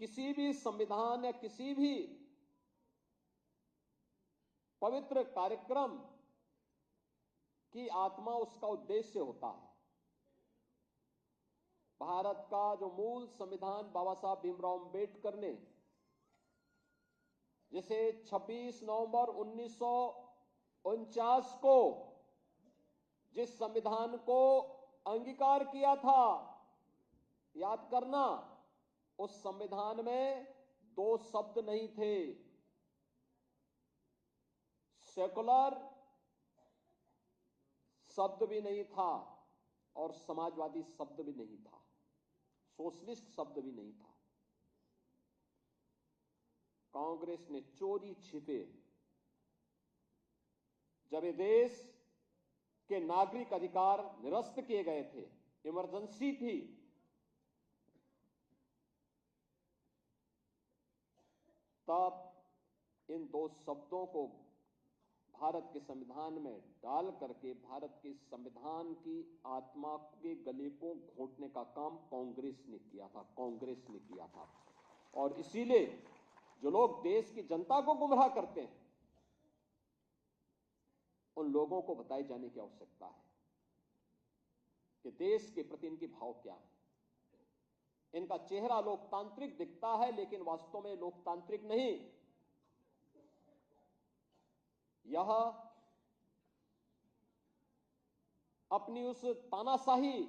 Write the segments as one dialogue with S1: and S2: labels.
S1: किसी भी संविधान या किसी भी पवित्र कार्यक्रम की आत्मा उसका उद्देश्य होता है। भारत का जो मूल संविधान बाबा साहब भीमराव अंबेडकर ने जिसे 26 नवंबर 1949 को जिस संविधान को अंगीकार किया था, याद करना, उस संविधान में दो शब्द नहीं थे, सेकुलर शब्द भी नहीं था और समाजवादी शब्द भी नहीं था, सोशलिस्ट शब्द भी नहीं था। कांग्रेस ने चोरी छिपे जब ये देश के नागरिक अधिकार निरस्त किए गए थे, इमरजेंसी थी, तब इन दो शब्दों को भारत के संविधान में डाल करके भारत के संविधान की आत्मा के गले को घोंटने का काम कांग्रेस ने किया था, कांग्रेस ने किया था। और इसीलिए जो लोग देश की जनता को गुमराह करते हैं, उन लोगों को बताए जाने की आवश्यकता है कि देश के प्रति इनकी भाव क्या है। इनका चेहरा लोकतांत्रिक दिखता है, लेकिन वास्तव में लोकतांत्रिक नहीं। यह अपनी उस तानाशाही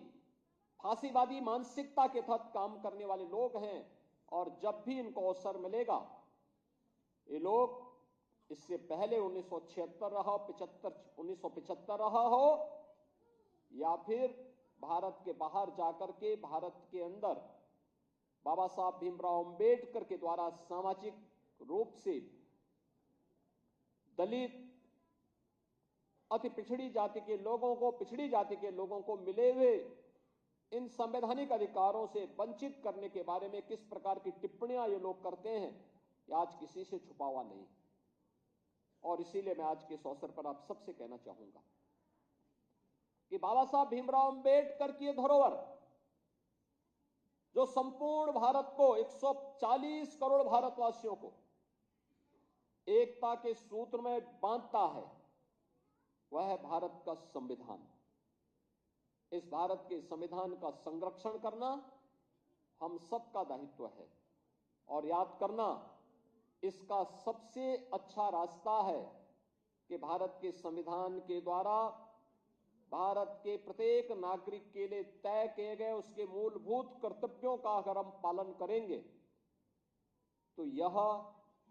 S1: फांसीवादी मानसिकता के तहत काम करने वाले लोग हैं, और जब भी इनको अवसर मिलेगा, ये लोग इससे पहले 1976 रहा, 1975 रहा हो, या फिर भारत के बाहर जाकर के भारत के अंदर बाबा साहब भीमराव अंबेडकर के द्वारा सामाजिक रूप से दलित, अति पिछड़ी जाति के लोगों को, पिछड़ी जाति के लोगों को मिले हुए इन संवैधानिक अधिकारों से वंचित करने के बारे में किस प्रकार की टिप्पणियां ये लोग करते हैं, ये आज किसी से छुपा हुआ नहीं। और इसीलिए मैं आज के इस अवसर पर आप सबसे कहना चाहूंगा कि बाबा साहब भीमराव अंबेडकर की धरोहर जो संपूर्ण भारत को, 140 करोड़ भारतवासियों को एकता के सूत्र में बांधता है, वह है भारत का संविधान। इस भारत के संविधान का संरक्षण करना हम सबका दायित्व है, और याद करना, इसका सबसे अच्छा रास्ता है कि भारत के संविधान के द्वारा भारत के प्रत्येक नागरिक के लिए तय किए गए उसके मूलभूत कर्तव्यों का अगर हम पालन करेंगे, तो यह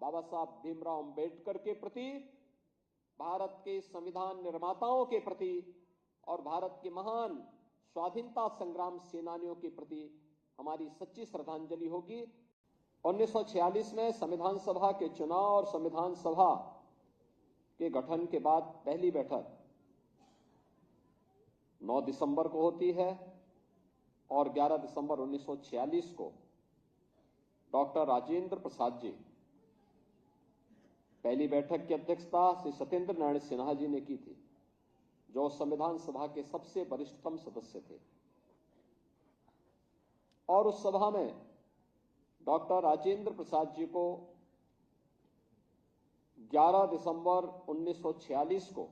S1: बाबा साहब भीमराव अंबेडकर के प्रति, भारत के संविधान निर्माताओं के प्रति और भारत के महान स्वाधीनता संग्राम सेनानियों के प्रति हमारी सच्ची श्रद्धांजलि होगी। 1946 में संविधान सभा के चुनाव और संविधान सभा के गठन के बाद पहली बैठक 9 दिसंबर को होती है, और 11 दिसंबर 1946 को डॉक्टर राजेंद्र प्रसाद जी, पहली बैठक की अध्यक्षता श्री सत्येंद्र नारायण सिन्हा जी ने की थी, जो संविधान सभा के सबसे वरिष्ठतम सदस्य थे। और उस सभा में डॉक्टर राजेंद्र प्रसाद जी को 11 दिसंबर 1946 को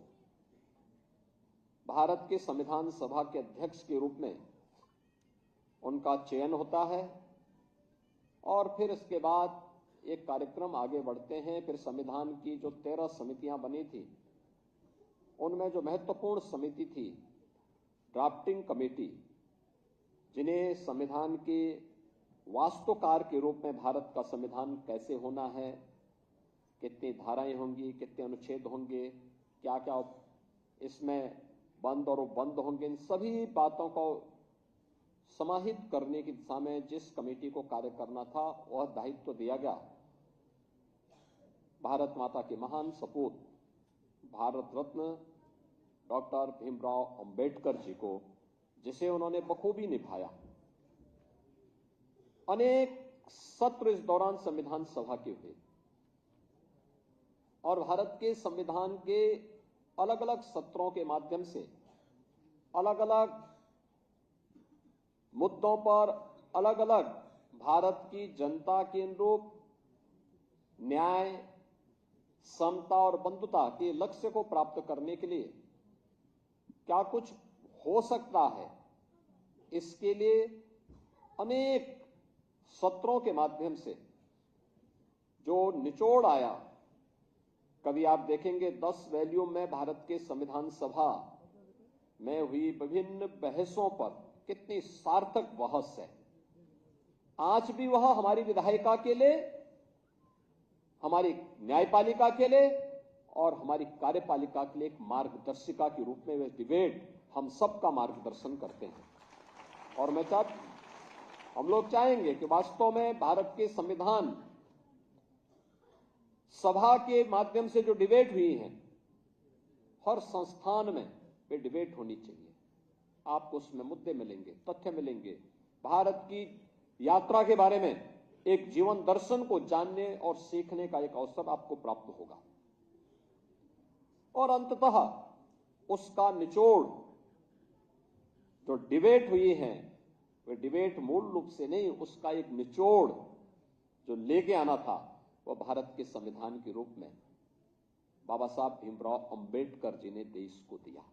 S1: भारत के संविधान सभा के अध्यक्ष के रूप में उनका चयन होता है, और फिर इसके बाद एक कार्यक्रम आगे बढ़ते हैं। फिर संविधान की जो 13 समितियां बनी थी, उनमें जो महत्वपूर्ण समिति थी ड्राफ्टिंग कमेटी, जिन्हें संविधान के वास्तुकार के रूप में भारत का संविधान कैसे होना है, कितनी धाराएं होंगी, कितने अनुच्छेद होंगे, क्या क्या इसमें बंद और बंद होंगे, इन सभी बातों को समाहित करने की दिशा में जिस कमेटी को कार्य करना था, वह दायित्व दिया गया भारत माता के महान सपूत भारत रत्न डॉक्टर भीमराव अंबेडकर जी को, जिसे उन्होंने बखूबी निभाया। अनेक सत्र इस दौरान संविधान सभा के हुए, और भारत के संविधान के अलग अलग सत्रों के माध्यम से अलग अलग मुद्दों पर अलग अलग भारत की जनता के अनुरूप न्याय, समता और बंधुता के लक्ष्य को प्राप्त करने के लिए क्या कुछ हो सकता है, इसके लिए अनेक सत्रों के माध्यम से जो निचोड़ आया, कभी आप देखेंगे 10 वॉल्यूम में भारत के संविधान सभा में हुई विभिन्न बहसों पर कितनी सार्थक बहस है। आज भी वह हमारी विधायिका के लिए, हमारी न्यायपालिका के लिए और हमारी कार्यपालिका के लिए एक मार्गदर्शिका के रूप में वे डिबेट हम सबका मार्गदर्शन करते हैं। और हम लोग चाहेंगे कि वास्तव में भारत के संविधान सभा के माध्यम से जो डिबेट हुई है, हर संस्थान में वे डिबेट होनी चाहिए। आपको उसमें मुद्दे मिलेंगे, तथ्य मिलेंगे, भारत की यात्रा के बारे में एक जीवन दर्शन को जानने और सीखने का एक अवसर आपको प्राप्त होगा। और अंततः उसका निचोड़ जो डिबेट हुई है, वे डिबेट मूल रूप से नहीं, उसका एक निचोड़ जो लेके आना था, वह भारत के संविधान के रूप में बाबा साहब भीमराव अंबेडकर जी ने देश को दिया।